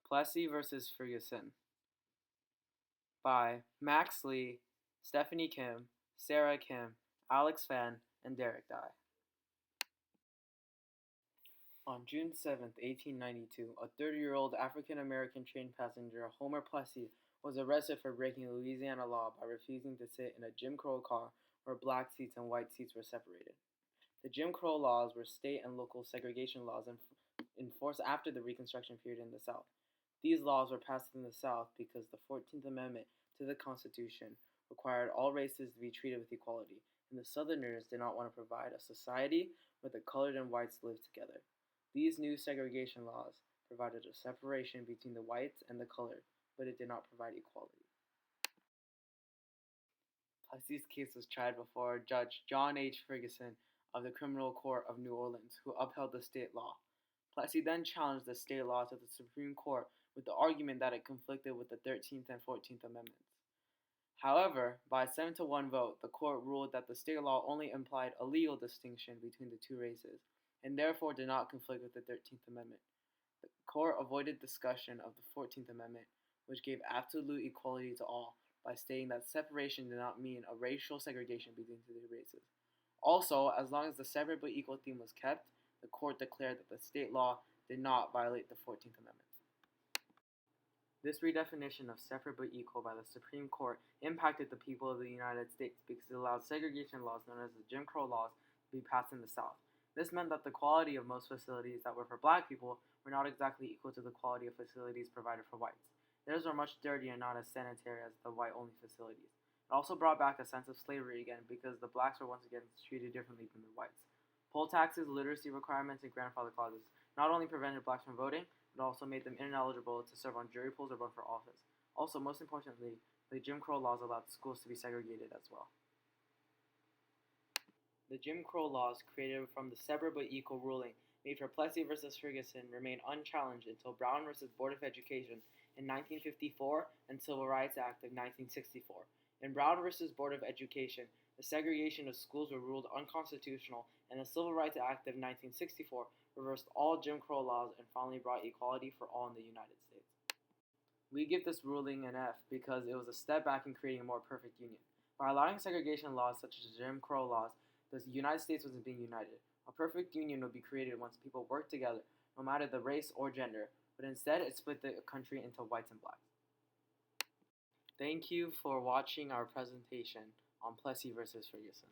Plessy versus Ferguson by Max Lee, Stephanie Kim, Sarah Kim, Alex Fan, and Derek Dye. On June 7, 1892, a 30-year-old African-American train passenger, Homer Plessy, was arrested for breaking Louisiana law by refusing to sit in a Jim Crow car where black seats and white seats were separated. The Jim Crow laws were state and local segregation laws enforced after the Reconstruction period in the South. These laws were passed in the South because the 14th Amendment to the Constitution required all races to be treated with equality, and the Southerners did not want to provide a society where the colored and whites lived together. These new segregation laws provided a separation between the whites and the colored, but it did not provide equality. Plessy's case was tried before Judge John H. Ferguson of the Criminal Court of New Orleans, who upheld the state law. Plessy then challenged the state law to the Supreme Court with the argument that it conflicted with the 13th and 14th Amendments. However, by a 7-to-1 vote, the court ruled that the state law only implied a legal distinction between the two races, and therefore did not conflict with the 13th Amendment. The court avoided discussion of the 14th Amendment, which gave absolute equality to all, by stating that separation did not mean a racial segregation between the two races. Also, as long as the separate but equal theme was kept, the court declared that the state law did not violate the 14th Amendment. This redefinition of separate but equal by the Supreme Court impacted the people of the United States because it allowed segregation laws known as the Jim Crow laws to be passed in the South. This meant that the quality of most facilities that were for black people were not exactly equal to the quality of facilities provided for whites. Theirs were much dirtier and not as sanitary as the white-only facilities. It also brought back a sense of slavery again because the blacks were once again treated differently than the whites. Poll taxes, literacy requirements, and grandfather clauses not only prevented blacks from voting, but also made them ineligible to serve on jury pools or run for office. Also, most importantly, the Jim Crow laws allowed schools to be segregated as well. The Jim Crow laws created from the separate but equal ruling made for Plessy versus Ferguson remained unchallenged until Brown versus Board of Education in 1954 and Civil Rights Act of 1964. In Brown versus Board of Education, the segregation of schools were ruled unconstitutional, and the Civil Rights Act of 1964 reversed all Jim Crow laws and finally brought equality for all in the United States. We give this ruling an F because it was a step back in creating a more perfect union. By allowing segregation laws such as Jim Crow laws, the United States wasn't being united. A perfect union would be created once people worked together, no matter the race or gender, but instead it split the country into whites and blacks. Thank you for watching our presentation on Plessy versus Ferguson.